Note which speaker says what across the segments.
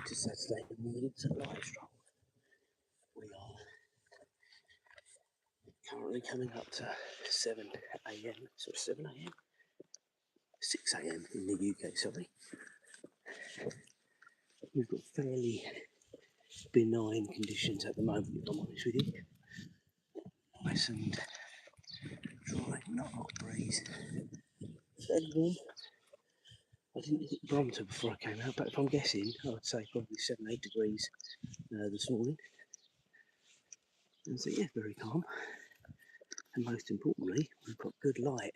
Speaker 1: to Saturday morning to live stroll. We are currently coming up to 7 a.m. So 7 a.m. 6 a.m. in the UK, sorry. We've got fairly benign conditions at the moment, if I'm honest with you. Nice and dry, not a hot breeze. Fairly warm. I didn't hit the barometer before I came out, but if I'm guessing, I'd say probably 7-8 degrees this morning. And so yeah, very calm. And most importantly, we've got good light.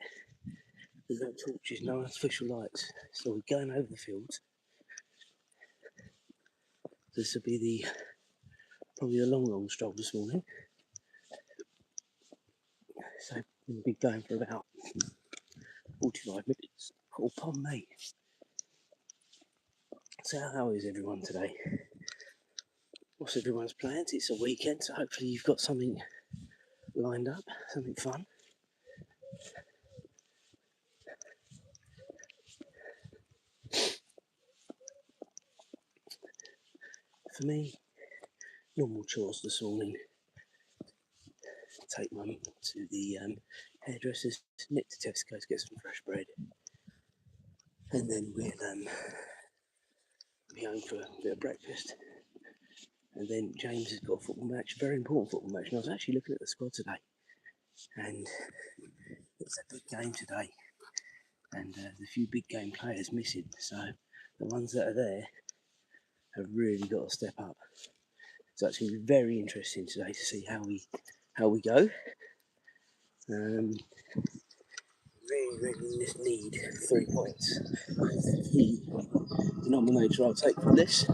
Speaker 1: There's no torches, no artificial lights. So we're going over the fields. This will be probably the long stroll this morning. So we'll be going for about 45 minutes. Oh, pardon me. So how is everyone today? What's everyone's plans? It's a weekend, so hopefully you've got something lined up, something fun. For me, normal chores this morning. Take mum to the hairdresser's, nip to Tesco's, get some fresh bread. And then we'll be home for a bit of breakfast. And then James has got a football match, very important football match. And I was actually looking at the squad today. And it's a big game today. And there's a few big game players missing. So the ones that are there have really got to step up. So it's going to be very interesting today to see how we go. Really just need 3 points. The denominator I'll take from this.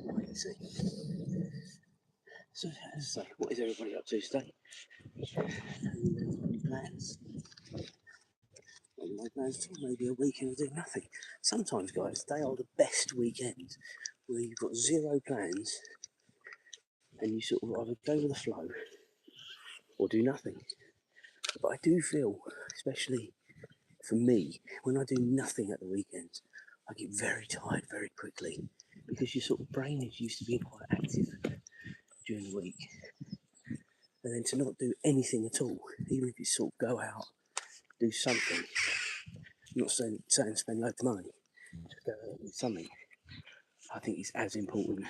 Speaker 1: Wait and see. So as I say, what is everybody up to today? Any plans? No plans at all. Maybe a weekend of doing nothing. Sometimes, guys, they are the best weekends where you've got zero plans and you sort of either go with the flow or do nothing. But I do feel, especially for me, when I do nothing at the weekends, I get very tired very quickly because your sort of brain is used to being quite active during the week. And then to not do anything at all, even if you sort of go out, do something, I'm not saying spend loads of money, just go out and do something, I think it's as important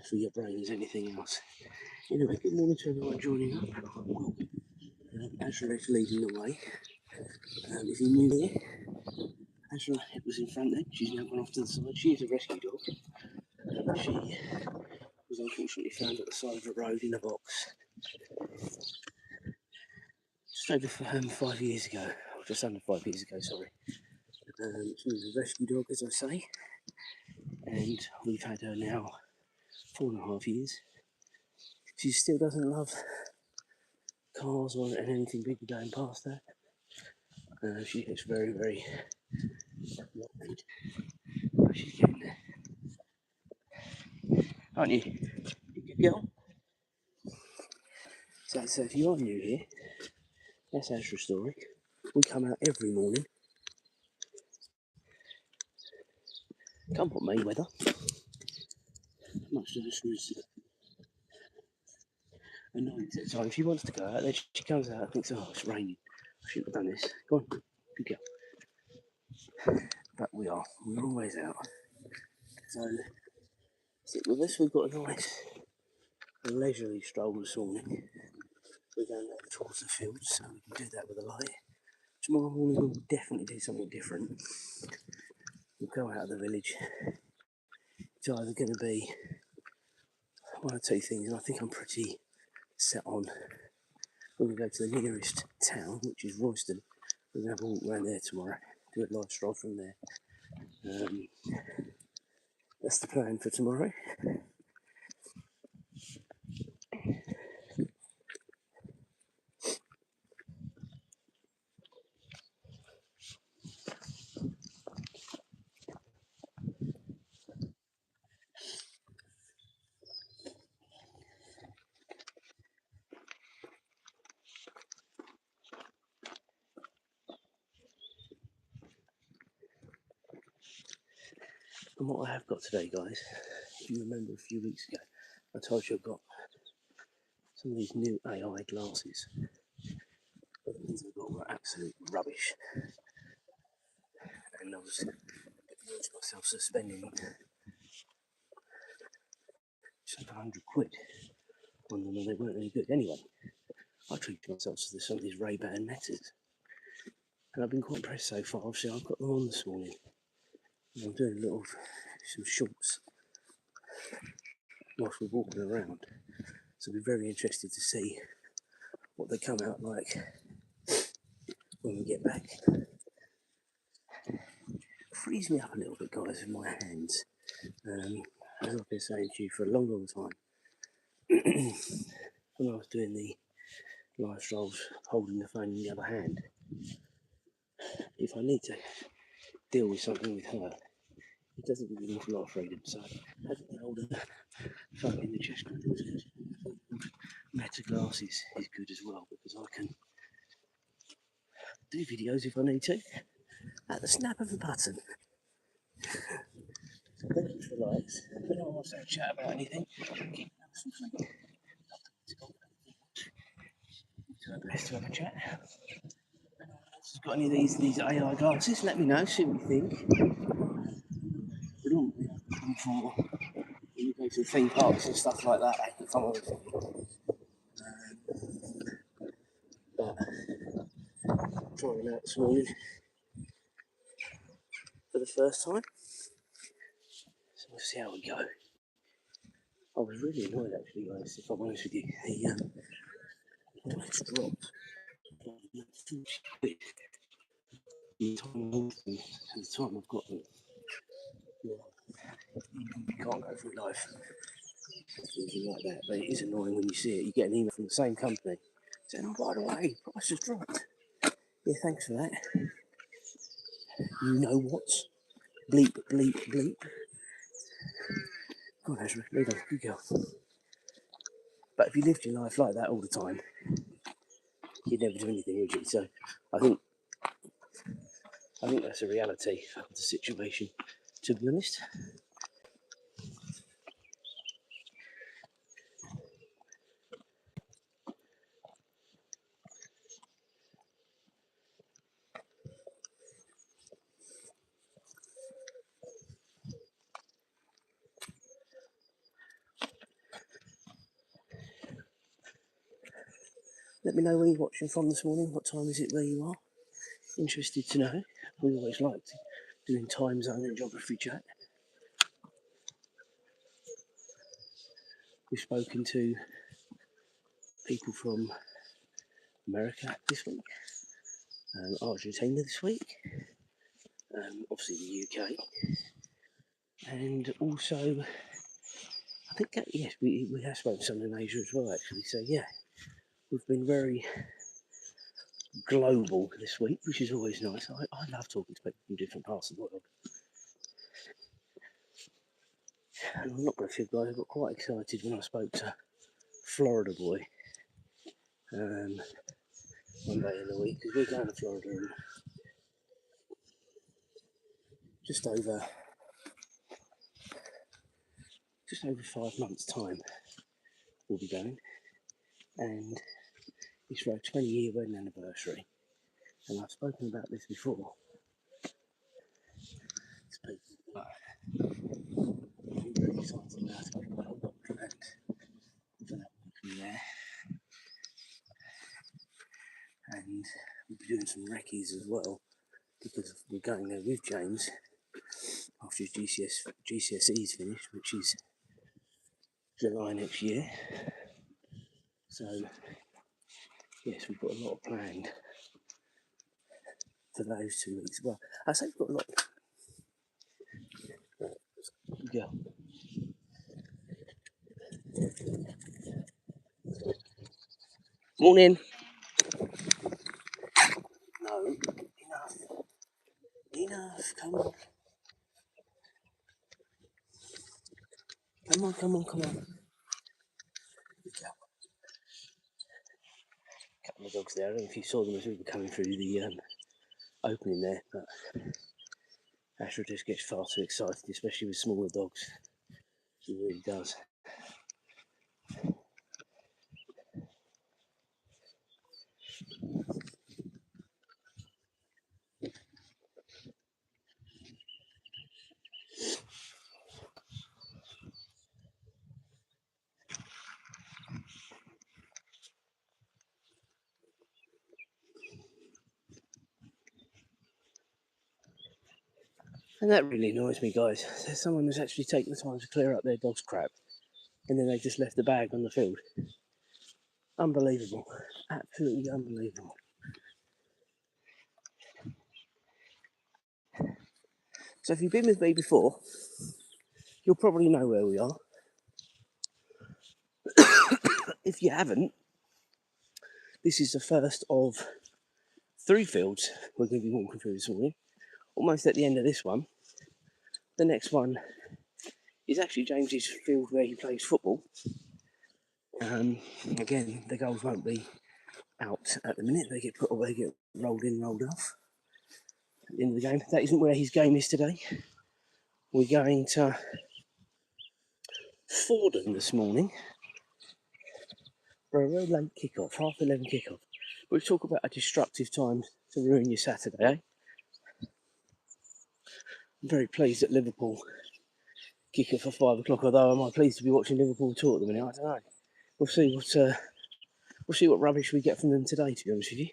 Speaker 1: for your brain as anything else. Anyway, good morning to everyone joining up. Azra is leading the way. If you're new here, Azra was in front then, she's now gone off to the side. She is a rescue dog. She was unfortunately found at the side of a road in a box just over 5 years ago, or just under 5 years ago, sorry. She was a rescue dog, as I say, and we've had her now 4.5 years. She still doesn't love cars or anything big going past her. She gets very, very worried, but she's getting there. Aren't you? You good girl? So if you are new here, that's Azra's story. We come out every morning. Come on, Mayweather. Much to the shrews. Annoying at the time. She wants to go out, then she comes out and thinks, oh, it's raining. I shouldn't have done this. Go on, good girl. But we're always out. So stick with us. We've got a nice leisurely stroll this morning. We're going over towards the fields, so we can do that with a light. Tomorrow morning we'll definitely do something different. We'll go out of the village. It's either going to be one or two things, and I think I'm pretty set on. We're going to go to the nearest town, which is Royston. We're going to have a walk around there tomorrow, do a live stroll from there. That's the plan for tomorrow. And what I have got today, guys, if you remember a few weeks ago, I told you I've got some of these new AI glasses. But the ones I've got were absolute rubbish. And I was myself suspending just over 100 quid on them, and they weren't any good. Anyway, I treated myself to some of these Ray-Ban Metas, and I've been quite impressed so far. Obviously, I've got them on this morning, and I'm doing some shorts whilst we're walking around. So I'll be very interested to see what they come out like when we get back. Frees me up a little bit, guys, in my hands. As I've been saying to you for a long, long time, when I was doing the live strolls, holding the phone in the other hand, if I need to deal with something with her, it doesn't give me an awful lot of freedom. So having the older phone in the chest grip is good. Meta glasses is good as well, because I can do videos if I need to at the snap of a button. So thank you for the likes. If anyone wants to have a chat about anything, keep it do our best to have a chat. If anyone else has got any of these AI glasses, let me know, see what you think. Predominantly I'm for when you go to theme parks and stuff like that, if I'm honest with you. But I'm trying them out this morning for the first time, so we'll see how we go. I was really annoyed actually, guys, if I'm honest with you. The price dropped £40 the time I bought them to the time I've got them. Yeah, you can't go through life thinking like that, but it is annoying when you see it. You get an email from the same company saying, oh, by the way, price has dropped. Yeah, thanks for that. You know what? Bleep, bleep, bleep. God, Azra, lead on, good girl. But if you lived your life like that all the time, you'd never do anything, would you? So I think that's a reality of the situation, to be honest. Let me know where you're watching from this morning. What time is it where you are? Interested to know. We always like doing time zone and geography chat. We've spoken to people from America this week, Argentina this week, obviously the UK, and also I think yes, we have spoken to someone in Asia as well actually. So yeah, we've been very global this week, which is always nice. I love talking to people from different parts of the world. And I'm not going to feel, guys, I got quite excited when I spoke to Florida Boy one day in the week, because we're going to Florida in just over 5 months' time. We'll be going, and it's for our 20-year wedding anniversary. And I've spoken about this before. But I'm very excited about it. We've got a lot planned for that week there, and we'll be doing some recce's as well, because we're going there with James after his GCSE's finished, which is July next year. So yes, we've got a lot planned for those 2 weeks. Well, I say we've got a lot. Yeah. Morning. No, enough. Come on. Come on. Yeah. A couple of dogs there. I don't know if you saw them as we were coming through the opening there, but Azra just gets far too excited, especially with smaller dogs. She really does. And that really annoys me, guys. There's someone who's actually taken the time to clear up their dog's crap, and then they just left the bag on the field. Unbelievable. Absolutely unbelievable. So if you've been with me before, you'll probably know where we are. If you haven't, this is the first of 3 fields we're going to be walking through this morning. Almost at the end of this one. The next one is actually James's field where he plays football. Again, the goals won't be out at the minute. They get put away, get rolled in, rolled off at the end of the game. That isn't where his game is today. We're going to Fordham this morning for a very late kickoff, 11:30 kickoff. We'll talk about a destructive time to ruin your Saturday, eh? I'm very pleased that Liverpool kick it for 5 o'clock, although am I pleased to be watching Liverpool talk at the minute? I don't know. We'll see what rubbish we get from them today, to be honest with you.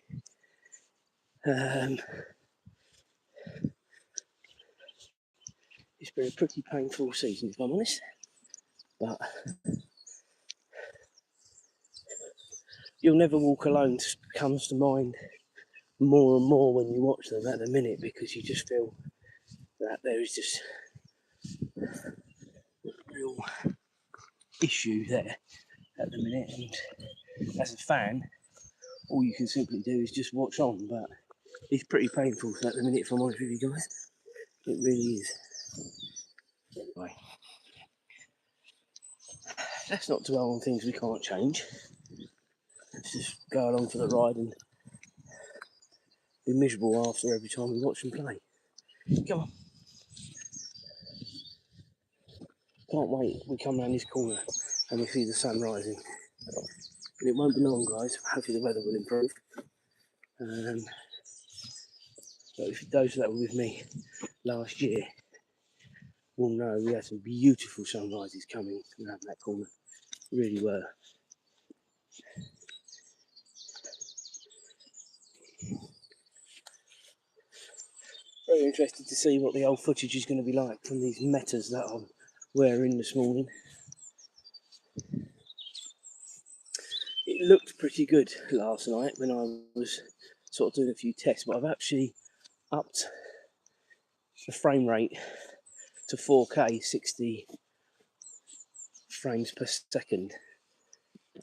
Speaker 1: It's been a pretty painful season, if I'm honest. But You'll Never Walk Alone comes to mind more and more when you watch them at the minute, because you just feel that there is just a real issue there at the minute. And as a fan, all you can simply do is just watch on. But it's pretty painful at the minute, if I'm honest with you guys. It really is. Anyway, let's not dwell on things we can't change. Let's just go along for the ride and be miserable after every time we watch them play. Come on. Can't wait. We come around this corner and we see the sun rising. And it won't be long, guys. Hopefully the weather will improve. But if those that were with me last year will know we had some beautiful sunrises coming around that corner. Really were. Very interested to see what the old footage is going to be like from these metas that I'm wearing this morning. It looked pretty good last night when I was sort of doing a few tests, but I've actually upped the frame rate to 4K, 60 frames per second,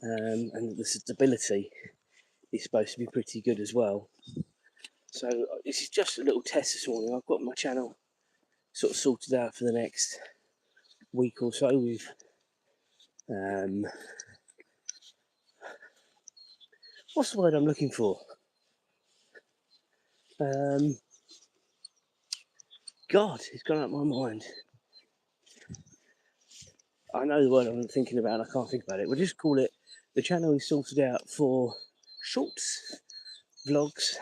Speaker 1: and the stability is supposed to be pretty good as well. So this is just a little test this morning. I've got my channel sort of sorted out for the next week or so with what's the word I'm looking for? God, it's gone out of my mind. I know the word I'm thinking about and I can't think about it. We'll just call it, the channel is sorted out for shorts, vlogs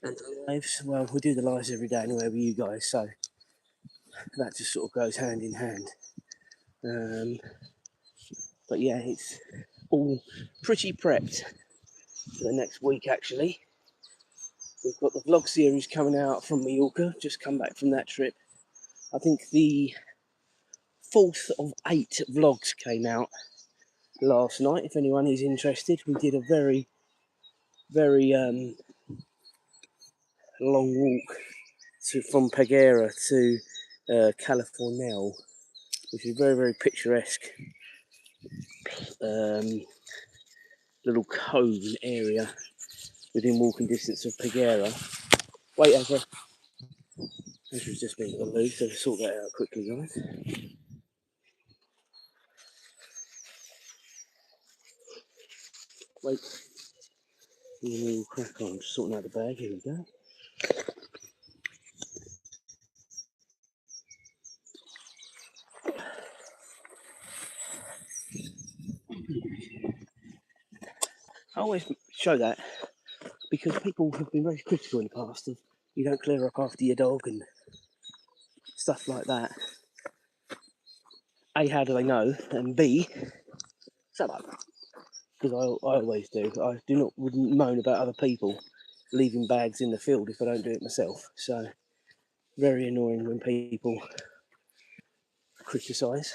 Speaker 1: and lives. Well, we do the lives every day anyway with you guys, so that just sort of goes hand in hand. But yeah, it's all pretty prepped for the next week actually. We've got the vlog series coming out from Mallorca, just come back from that trip. I think the 4th of 8 vlogs came out last night, if anyone is interested. We did a very, very long walk from Peguera to Californell, which is very, very picturesque little cove area within walking distance of Peguera. Wait, Azra. Azra's just been aloof, so sort that out quickly, guys. Wait. We'll crack on, just sorting out the bag. Here we go. always show that because people have been very critical in the past of you don't clear up after your dog and stuff like that. A, how do they know? And B, shut up. Because I always do. Wouldn't moan about other people leaving bags in the field if I don't do it myself. So, very annoying when people criticise.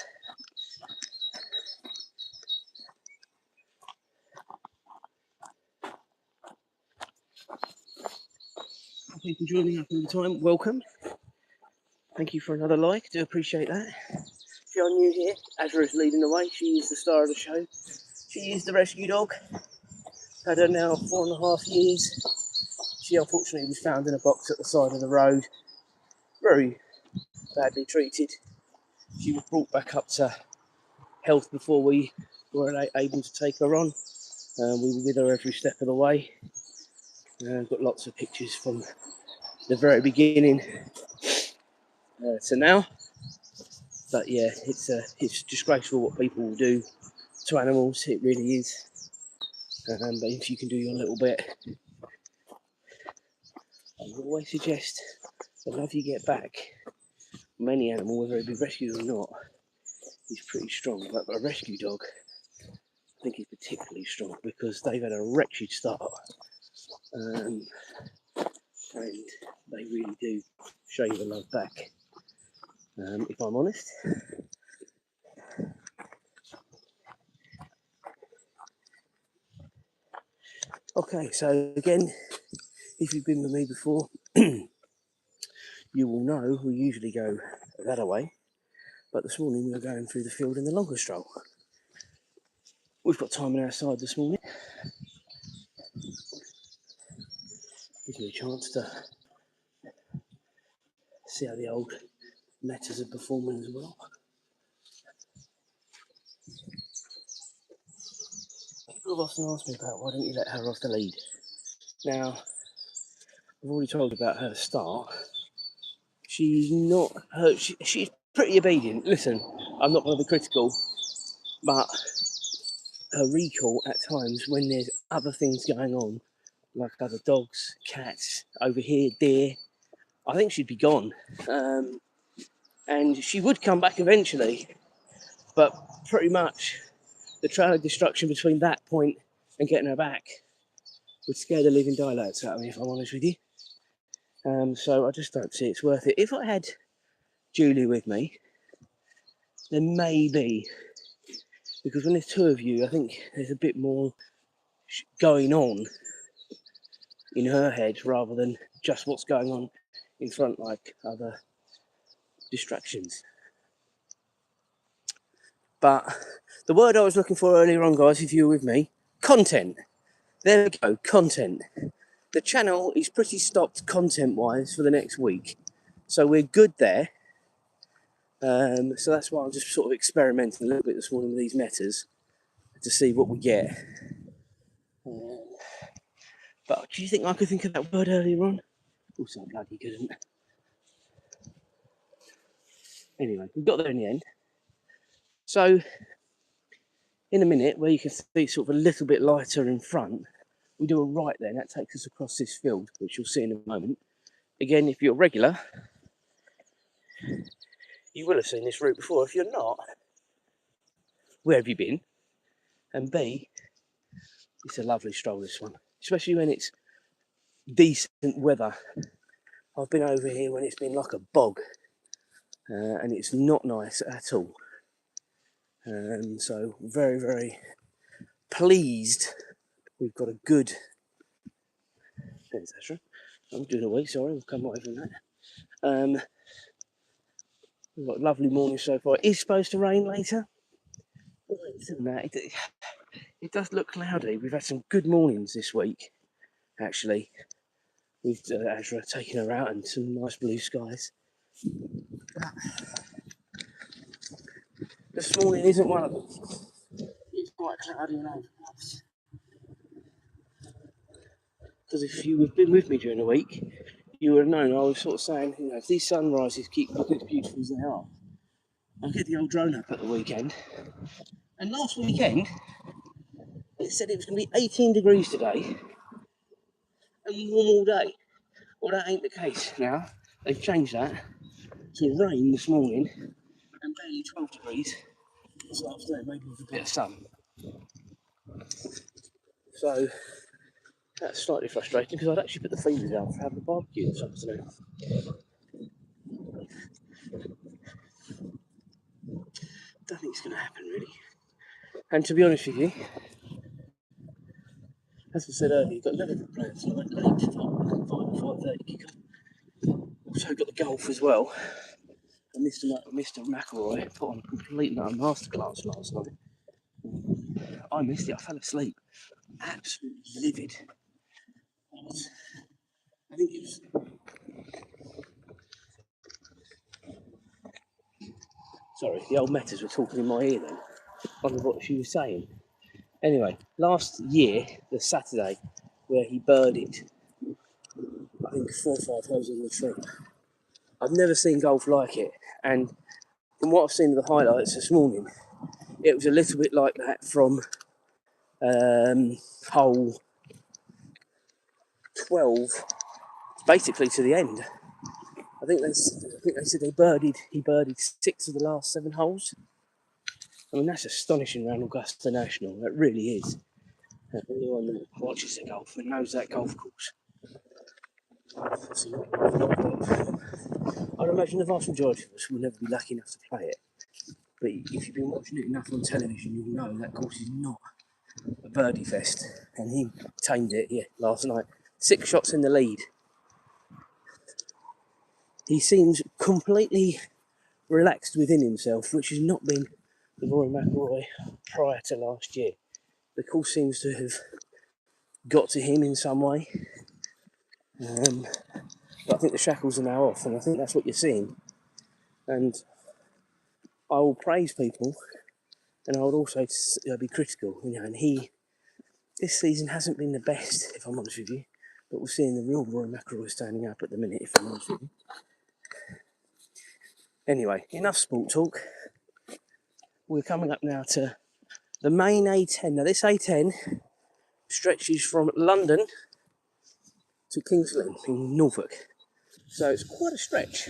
Speaker 1: People joining up all the time, welcome. Thank you for another like, do appreciate that. If you're new here, Azra is leading the way. She is the star of the show. She is the rescue dog. Had her now 4.5 years. She unfortunately was found in a box at the side of the road, very badly treated. She was brought back up to health before we were able to take her on. We were with her every step of the way. Got lots of pictures from the very beginning to now. But yeah, it's disgraceful what people will do to animals. It really is. But if you can do your little bit, I would always suggest the love you get back from any animal, whether it be rescued or not, is pretty strong. But a rescue dog, I think, is particularly strong because they've had a wretched start. And they really do show you the love back, if I'm honest. Okay, so again, if you've been with me before, you will know we usually go that way, but this morning we are going through the field in the longer stroll. We've got time on our side this morning. Gives me a chance to see how the old metas are performing as well. People have often asked me about why don't you let her off the lead. Now, I've already told you about her start. She's not she's pretty obedient. Listen, I'm not going to be critical, but her recall at times when there's other things going on, like other dogs, cats, over here, deer, I think she'd be gone. And she would come back eventually, but pretty much the trail of destruction between that point and getting her back would scare the living daylights out of me, if I'm honest with you. So I just don't see it's worth it. If I had Julie with me, then maybe, because when there's two of you, I think there's a bit more going on in her head rather than just what's going on in front, like other distractions. But the word I was looking for earlier on, guys, if you were with me, content. There we go, content. The channel is pretty stocked content-wise for the next week, so we're good there. So that's why I'm just sort of experimenting a little bit this morning with these metas to see what we get. But do you think I could think of that word earlier on? Also, I bloody couldn't. Anyway, we got there in the end. So, in a minute, where you can see sort of a little bit lighter in front, we do a right there, and that takes us across this field, which you'll see in a moment. Again, if you're regular, you will have seen this route before. If you're not, where have you been? And B, it's a lovely stroll, this one, especially when it's decent weather. I've been over here when it's been like a bog, and it's not nice at all. So very, very pleased. We've got a good. There's Azra. I'm doing a week. Sorry, we'll come right from that. We've got a lovely morning so far. It is supposed to rain later. It does look cloudy. We've had some good mornings this week, actually. With Azra taking her out and some nice blue skies. This morning isn't one of them. It's quite cloudy and overcast. Because if you have been with me during the week, you would have known I was sort of saying, you know, if these sunrises keep looking as beautiful as they are, I'll get the old drone up at the weekend. And last weekend, It said it was going to be 18 degrees today and warm all day. Well, that ain't the case now. They've changed that to rain this morning and barely 12 degrees this afternoon, maybe with a bit of sun. So that's slightly frustrating because I'd actually put the feelers out for having a barbecue this afternoon. Don't think it's going to happen really. And to be honest with you, as I said earlier, you've got Liverpool plans tonight, late 5:30 kick-off. Also got the golf as well. And Mr. McElroy put on a complete masterclass last night. I missed it. I fell asleep. Absolutely livid. I think it was. Sorry, the old Metas were talking in my ear then. I wonder what she was saying. Anyway, last year, the Saturday, where he birdied, I think 4 or 5 holes in the tree. I've never seen golf like it, and from what I've seen of the highlights this morning, it was a little bit like that from hole 12, basically to the end. I think they said he birdied 6 of the last 7 holes. I mean, that's astonishing around Augusta National. That really is. Anyone that watches the golf and knows that golf course. I'd imagine the vast majority of us will never be lucky enough to play it. But if you've been watching it enough on television, you'll know that course is not a birdie fest. And he tamed it, last night. 6 shots in the lead. He seems completely relaxed within himself, which has not been the Rory McIlroy prior to last year. The course seems to have got to him in some way. But I think the shackles are now off, and I think that's what you're seeing. And I will praise people, and I would also be critical. And this season hasn't been the best, if I'm honest with you. But we're seeing the real Rory McIlroy standing up at the minute, if I'm honest with you. Anyway, enough sport talk. We're coming up now to the main A10. Now, this A10 stretches from London to King's Lynn in Norfolk. So it's quite a stretch.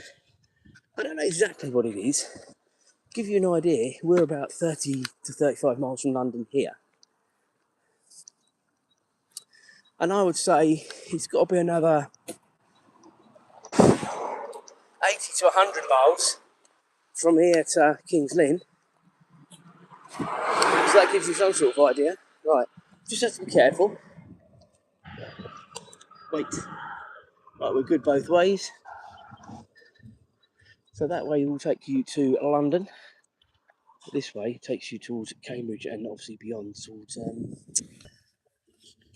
Speaker 1: I don't know exactly what it is. To give you an idea, we're about 30 to 35 miles from London here. And I would say it's got to be another 80 to 100 miles from here to King's Lynn. So that gives you some sort of idea. Right, just have to be careful. Wait. Right, we're good both ways. So that way will take you to London. This way takes you towards Cambridge and obviously beyond towards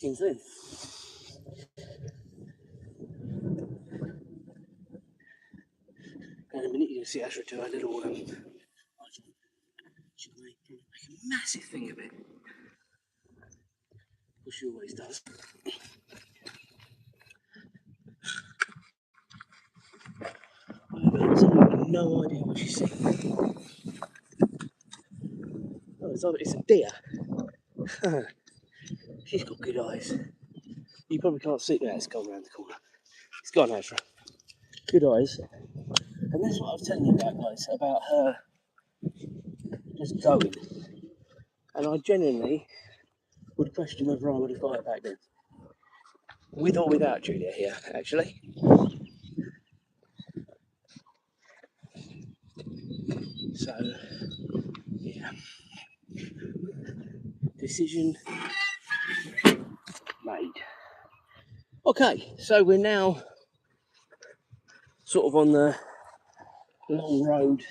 Speaker 1: King's Lynn. And in a minute you're going to see Azra do a little she'll make a massive thing of it. Which she always does. I've absolutely no idea what she's saying. Oh, it's a deer. She's got good eyes. You probably can't see that, it's gone round the corner. It's gone, Azra. Good eyes. And that's what I was telling you about, guys, about her just going. And I genuinely would question whether I would have got it back then. With or without Julia here, actually. So, yeah. Decision made. Okay, so we're now sort of on the long road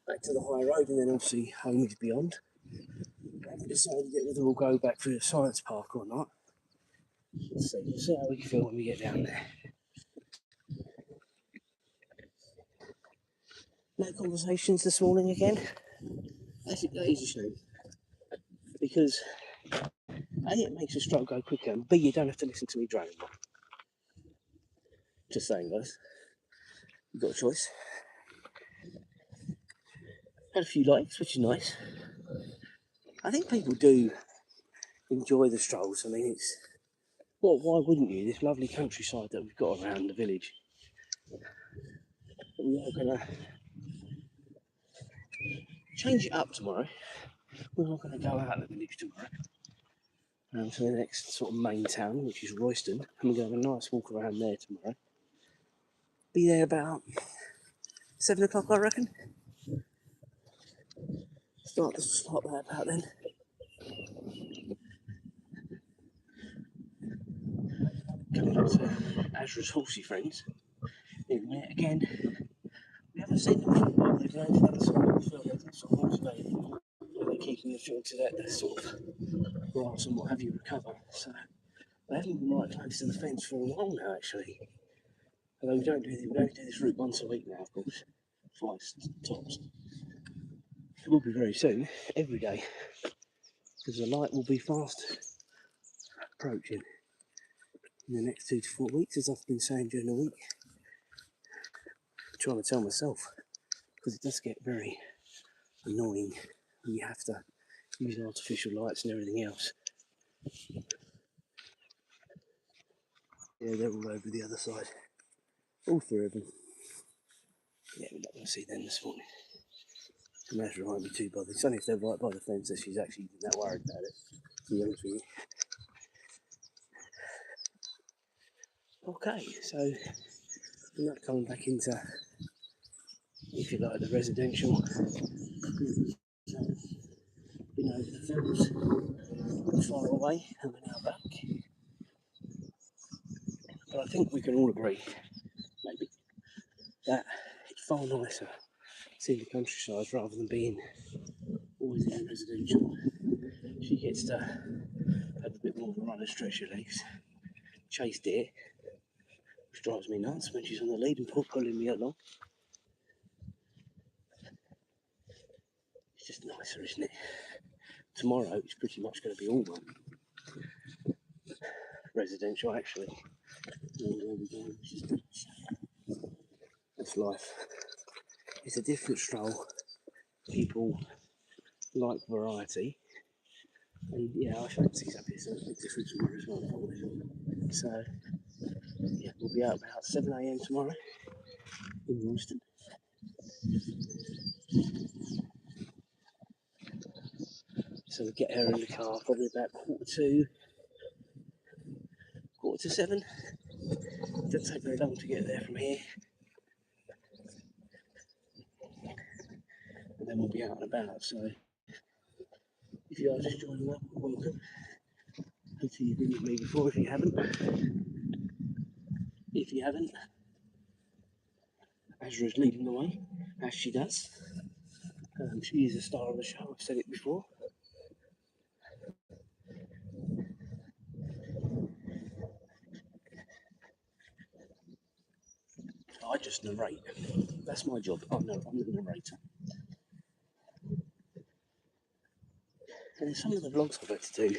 Speaker 1: back to the high road, and then obviously home is beyond. I haven't decided yet whether we'll go back through the science park or not. Let's see. We'll see how we feel when we get down there. No conversations this morning again. I think that is a shame. Because A, it makes the stroke go quicker, and B, you don't have to listen to me drone anymore. Just saying, guys. You've got a choice. Had a few likes, which is nice. I think people do enjoy the strolls. I mean, it's well, why wouldn't you? This lovely countryside that we've got around the village. But we are going to change it up tomorrow. We're not going to go out of the village tomorrow to the next sort of main town, which is Royston, and we're going to have a nice walk around there tomorrow. Be there about 7 o'clock, I reckon. Start there about then. Coming up to Azra's horsey friends. Again, we haven't seen them for a while. They've landed on the sort of horse available. They're keeping the field to that sort of grass and what have you recover. So they haven't been right close to the fence for a while now, actually. Although we only do this route once a week now, of course, twice tops. It will be very soon, every day, because the light will be fast approaching in the next 2 to 4 weeks, as I've been saying during the week. I'm trying to tell myself, because it does get very annoying when you have to use artificial lights and everything else. Yeah, they're all over the other side. All 3 of them. Yeah, we're not going to see them this morning. And Azra won't be too bothered. It's only if they're right by the fence that she's actually that worried about it, to be honest with you. Okay, so we're not coming back into, if you like, the residential. Been over the fields far away, and we're now back. But I think we can all agree, maybe, that it's far nicer seeing the countryside rather than being always in residential. She gets to have a bit more of a run and stretch her legs, chase deer, which drives me nuts when she's on the lead and pulling me along. It's just nicer, isn't it? Tomorrow it's pretty much going to be all residential, actually. And there we go. That's life. It's a different stroll. People like variety, and yeah, I fancy something different tomorrow as well. So yeah, we'll be out about 7 a.m. tomorrow in Royston. So we'll get her in the car probably about quarter to 7. It doesn't take very long to get there from here. And then we'll be out and about. So if you are just joining up, welcome. Hopefully you've been with me before if you haven't. If you haven't, Azra's leading the way, as she does. She is a star of the show, I've said it before. I just narrate. That's my job. I'm the narrator. And some of the vlogs I've had to do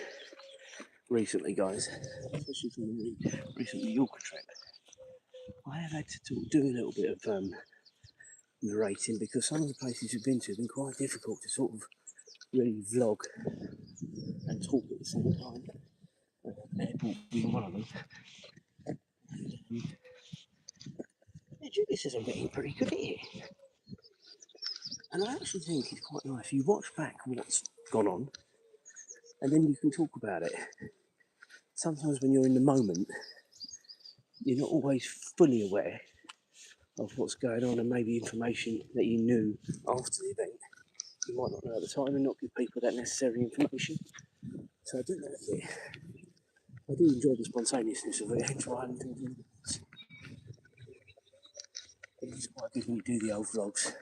Speaker 1: recently, guys, especially from the recent New Yorker trip, I have had to do a little bit of narrating because some of the places we've been to have been quite difficult to sort of really vlog and talk at the same time. Airport being one of them. Julie says I'm getting pretty good at it. And I actually think it's quite nice. You watch back what's gone on and then you can talk about it. Sometimes when you're in the moment, you're not always fully aware of what's going on and maybe information that you knew after the event. You might not know at the time and not give people that necessary information. So I do like it. I do enjoy the spontaneousness of it, hence why I'm doing it. It's quite good when you do the old vlogs.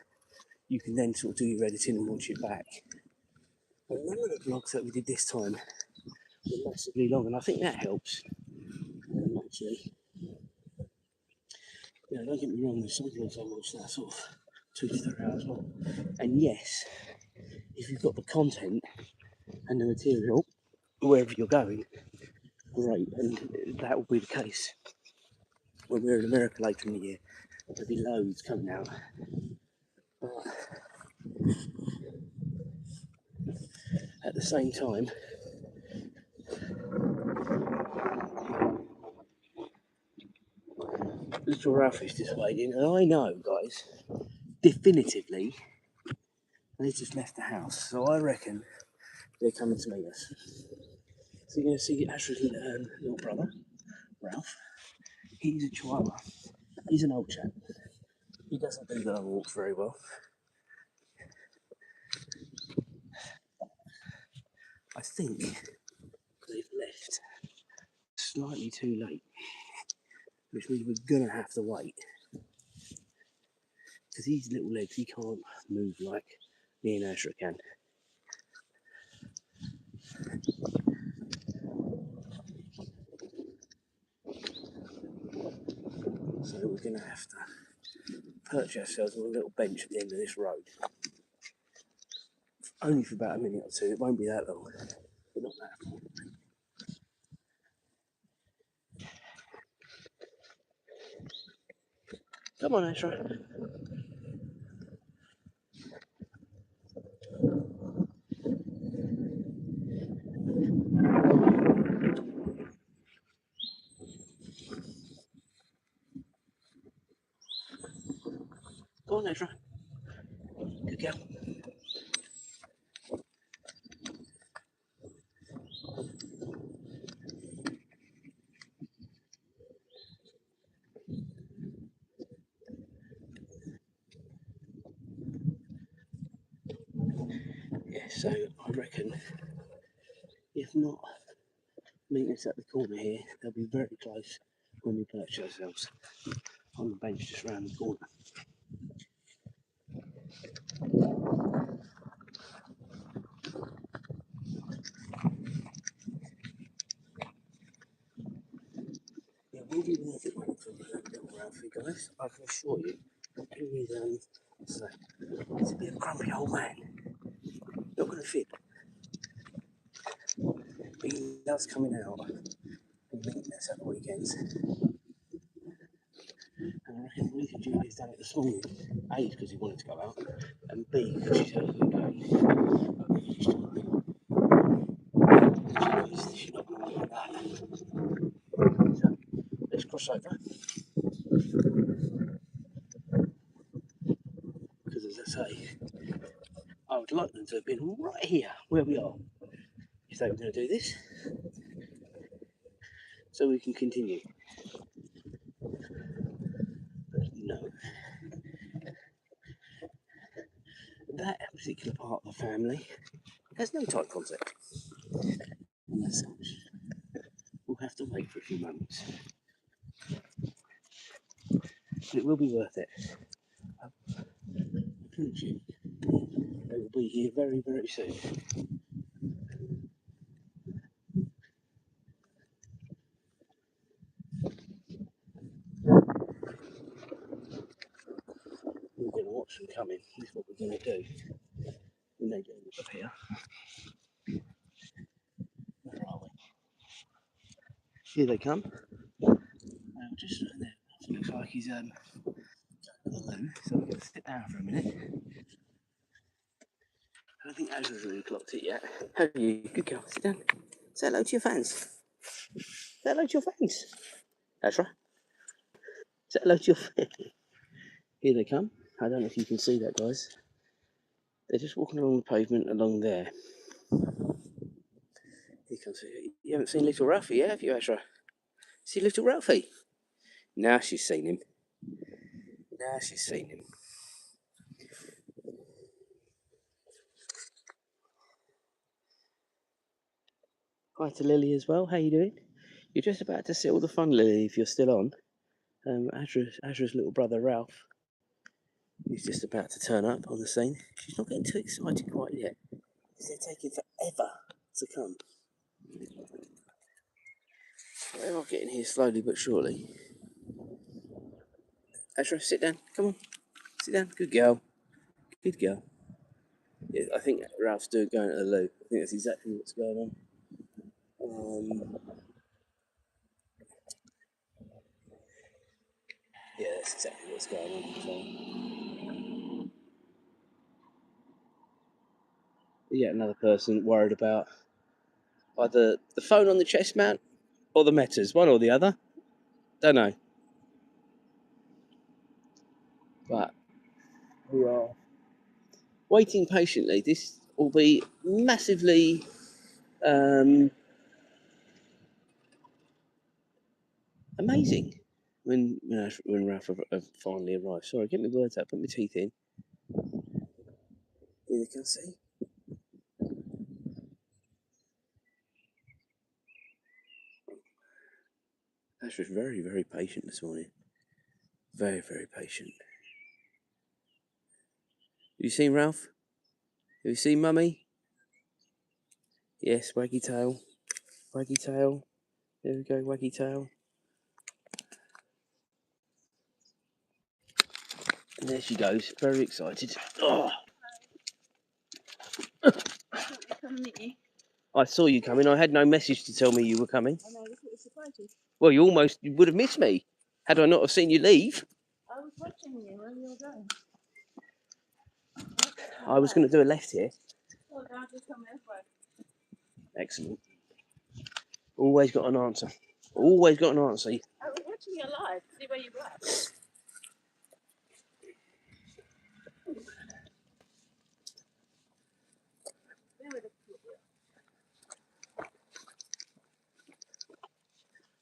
Speaker 1: You can then sort of do your editing and watch it back. But none of the vlogs that we did this time were massively long, and I think that helps. Actually, you know, don't get me wrong, there's some vlogs I watch that sort of 2 to 3 hours long. And yes, if you've got the content and the material wherever you're going, great, and that will be the case. When we're in America later in the year, there'll be loads coming out. But at the same time, little Ralphie's just waiting, and I know, guys, definitively, they just left the house, so I reckon they're coming to meet us. So you're going to see Azra's little brother, Ralph. He's a chihuahua. He's an old chap. He doesn't do the long walks very well. I think they've left slightly too late, which means we're going to have to wait. Because these little legs, he can't move like me and Azra can. So we're going to have to perch ourselves on a little bench at the end of this road. Only for about a minute or two. It won't be that long, but not that long. Come on, Azra. Go on, Azra. Good girl. Yeah, so I reckon, if not meeting us at the corner here, they'll be very close when we perch ourselves on the bench just round the corner. It will be worth it waiting for little Ralphie, guys. I can assure you. He is, he's a bit of a grumpy old man. Not going to fit. But he loves coming out and meeting us at the weekends. And I reckon the reason Julie's done it this morning, A, because he wanted to go out, and B, because she's heard of going. She knows she's not going to like that. So let's cross over. Because as I say, I would like them to have been right here where we are if they were going to do this, so we can continue. But no, that particular part of the family has no time concept, and as such, we'll have to wait for a few moments. But it will be worth it. I promise you, they will be here very, very soon. We're going to watch them coming. This is what we're going to do when they go up here. Where are we? Here they come. Just right there. It looks like he's going to the loo, so we're going to sit down for a minute. I don't think Azra's really clocked it yet. Have you? Good girl. Sit down. Say hello to your fans. Say hello to your fans. Azra. Say hello to your fans. Here they come. I don't know if you can see that, guys. They're just walking along the pavement along there. Here comes. You haven't seen little Ralphie yet, have you, Azra? See little Ralphie? Now she's seen him. Now she's seen him. Hi to Lily as well. How you doing? You're just about to see all the fun, Lily, if you're still on. Azra's little brother Ralph is just about to turn up on the scene. She's not getting too excited quite yet, because they're taking forever to come. They are getting here slowly but surely. Azra, sit down. Come on. Sit down. Good girl. Good girl. Yeah, I think Ralph's going to the loo. I think that's exactly what's going on. Yeah, that's exactly what's going on. So. Yet another person worried about either the phone on the chest mount or the metas, one or the other. Don't know. But we are waiting patiently. This will be massively amazing when Ralph finally arrives. Sorry, get my words out, put my teeth in. Here you can see. Ash was very, very patient this morning. Very, very patient. Have you seen Ralph? Have you seen Mummy? Yes, waggy tail. Waggy tail. There we go, waggy tail. And there she goes, very excited. Oh. I saw you coming. I had no message to tell me you were coming.
Speaker 2: I know, look at the surprises.
Speaker 1: Well, you would have missed me had I not have seen you leave.
Speaker 2: I was watching you where you were going.
Speaker 1: I was going to do a left here.
Speaker 2: Oh, now just come this way.
Speaker 1: Excellent. Always got an answer. Always got an answer.
Speaker 2: I was watching you live to see where you were.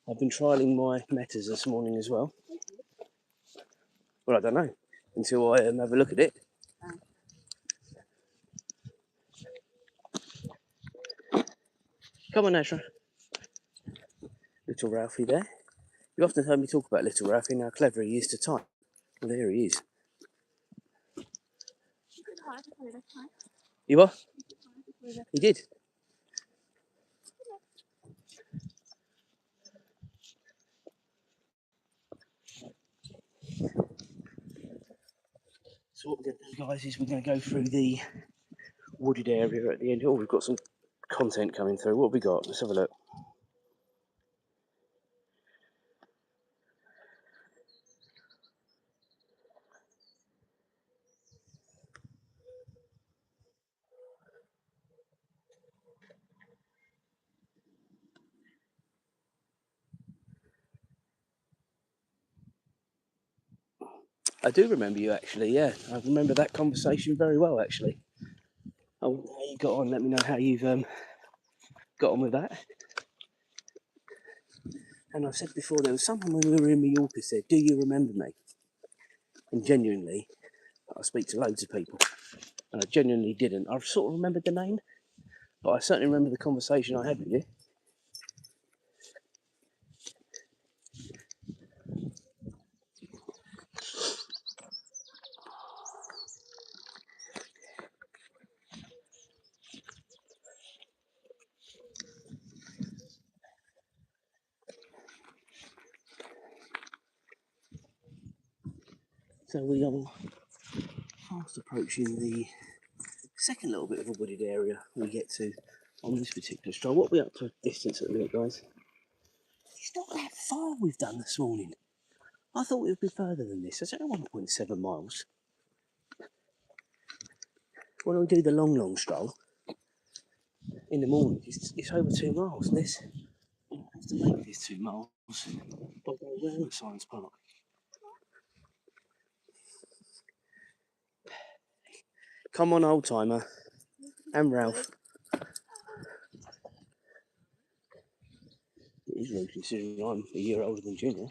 Speaker 1: I've been trialling my metas this morning as well. Well, I don't know until I have a look at it. Come on, Azra. Little Ralphie there. You often heard me talk about little Ralphie and how clever he is to type. Well, there he is. You what? He did. So what we're going to do, guys, is we're going to go through the wooded area at the end. Oh, we've got some content coming through. What have we got? Let's have a look. I do remember you, actually, yeah. I remember that conversation very well, actually. Oh, how you got on? Let me know how you've got on with that. And I said before, there was someone when we were in Mallorca said, do you remember me? And genuinely, I speak to loads of people, and I genuinely didn't. I sort of remembered the name, but I certainly remember the conversation I had with you. So we are fast approaching the second little bit of a wooded area we get to on this particular stroll. What are we up to distance at the minute, guys? It's not that far we've done this morning. I thought it would be further than this. It's only 1.7 miles. When we do the long stroll in the morning, it's over 2 miles. This, I have to make this 2 miles by going around the science park. Come on, old timer. And Ralph. It is rude considering I'm a year older than Junior.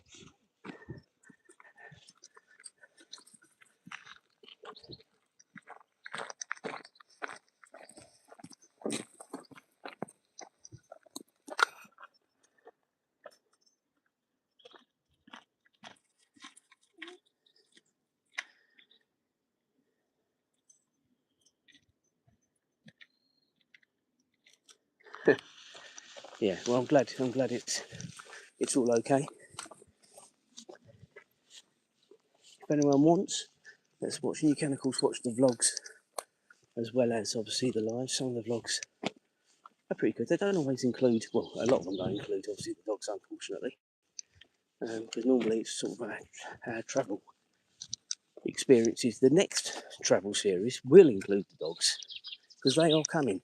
Speaker 1: Yeah, well, I'm glad it's all okay. If anyone wants, let's watch, you can of course watch the vlogs as well as obviously the live. Some of the vlogs are pretty good. They don't always include, well, a lot of them don't include obviously the dogs, unfortunately, because normally it's sort of our travel experiences. The next travel series will include the dogs, because they are coming.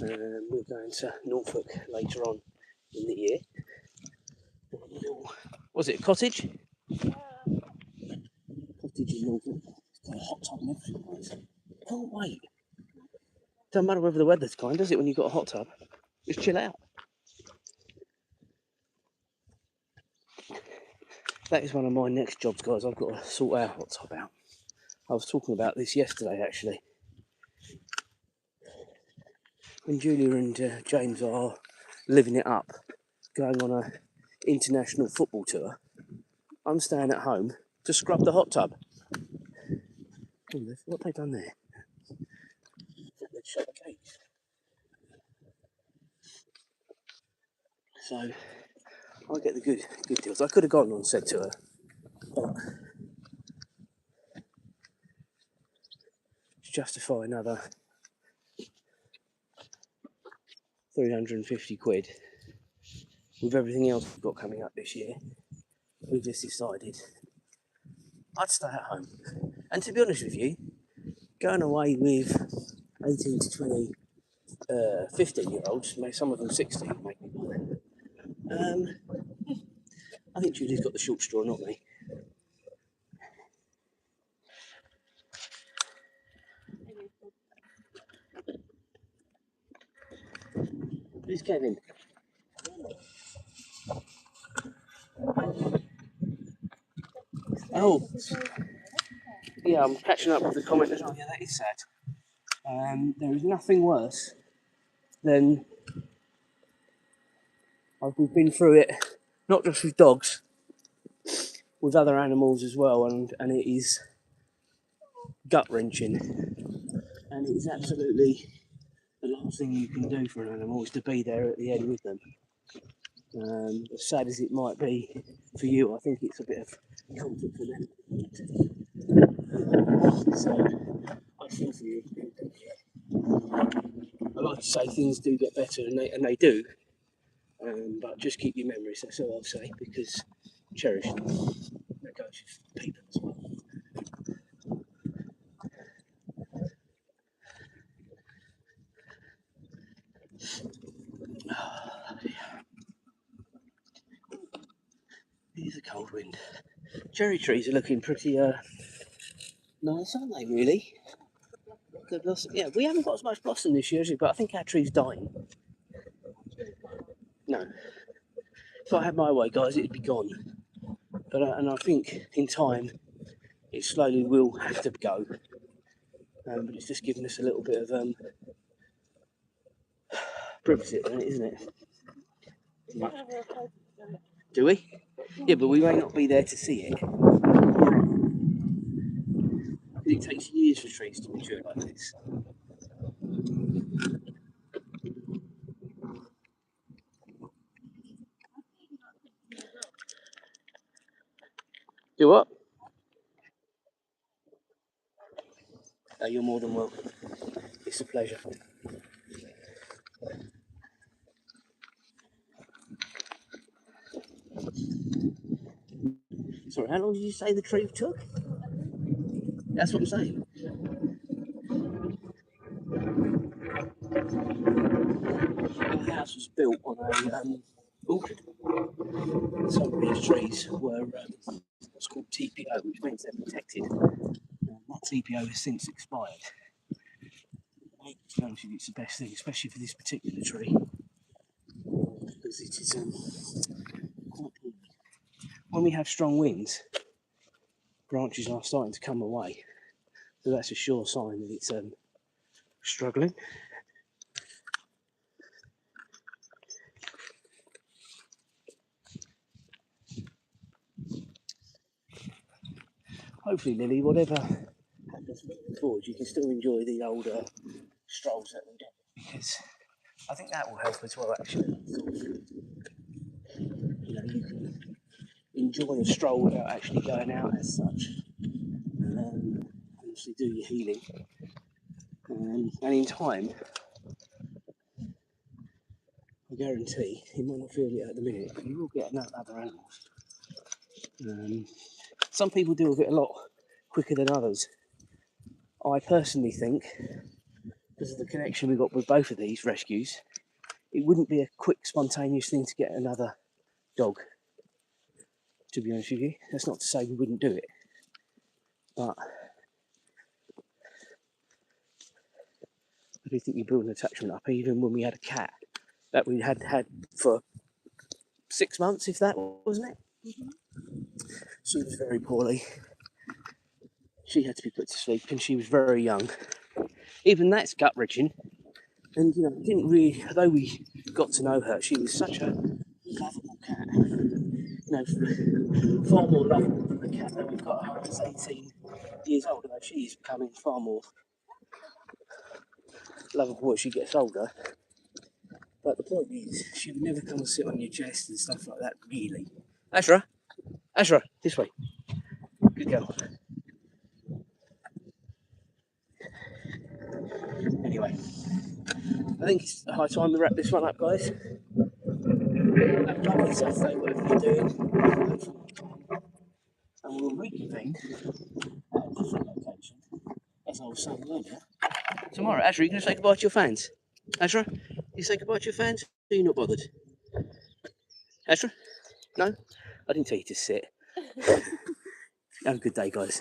Speaker 1: We're going to Norfolk later on in the year. Was it a cottage? Cottage in Norfolk. It's got a hot tub and everything, guys. Can't wait. Doesn't matter whether the weather's kind, does it, when you've got a hot tub? Just chill out. That is one of my next jobs, guys. I've got to sort our hot tub out. I was talking about this yesterday, actually. When Julia and James are living it up, going on a international football tour, I'm staying at home to scrub the hot tub. What have they done there? They've shut the gates. So I get the good deals. I could have gone and said to her, but to justify another 350 quid with everything else we've got coming up this year, we just decided I'd stay at home. And to be honest with you, going away with 18 to 20, 15-year-olds, some of them 16, make me buy. I think Julie's got the short straw, not me. Who's Kevin? Oh, yeah, I'm catching up with the comment as well. Yeah, that is sad. There is nothing worse than we've been through it, not just with dogs, with other animals as well, and it is gut wrenching. And it is absolutely the last thing you can do for an animal is to be there at the end with them. As sad as it might be for you, I think it's a bit of comfort for them. So I feel for you. I like to say things do get better, and they do. But just keep your memories. That's all I'll say, because cherish them. That goes with people as well. It is a cold wind. Cherry trees are looking pretty nice, aren't they, really? The blossom, yeah, we haven't got as much blossom this year, but I think our tree's dying. No. If I had my way, guys, it'd be gone. But and I think in time, it slowly will have to go. But it's just giving us a little bit of privacy at the minute, isn't it? Yeah. Do we? Yeah, but we may not be there to see it. It takes years for trees to mature like this. Do what? Oh, you're more than welcome. It's a pleasure. Sorry, how long did you say the tree took? That's what I'm saying. Our house was built on a orchard. Some of these trees were what's called TPO, which means they're protected. That TPO has since expired. To be honest with you, it's the best thing, especially for this particular tree, because it is quite big. When we have strong winds, branches are starting to come away, so that's a sure sign that it's struggling. Hopefully, Lily, whatever happens moving forward, you can still enjoy the older strolls that we do, because I think that will help as well, actually. You know, you can enjoy a stroll without actually going out as such, and obviously do your healing. And in time, I guarantee, you might not feel it at the minute, but you will get other animals. Some people deal with it a lot quicker than others. I personally think because of the connection we got with both of these rescues, it wouldn't be a quick, spontaneous thing to get another dog. To be honest with you, that's not to say we wouldn't do it, but I do think you build an attachment up. Even when we had a cat that we had for 6 months, if that wasn't it. She was very poorly. She had to be put to sleep, and she was very young. Even that's gut wrenching. And you know, didn't really. Although we got to know her, she was such a lovable cat. You know, far more lovable than the cat that we've got her who's 18 years old. Although she's becoming far more lovable as she gets older. But the point is, she would never come and sit on your chest and stuff like that. Really, Azra, Azra, this way. Good girl. Anyway, I think it's high time we wrap this one up, guys. Have a lovely Saturday, whatever you're doing. And we'll reconvene at a different location, as I was saying earlier. Tomorrow, Azra, you going to say goodbye to your fans? Azra, you say goodbye to your fans? Or are you not bothered? Azra? No? I didn't tell you to sit. Have a good day, guys.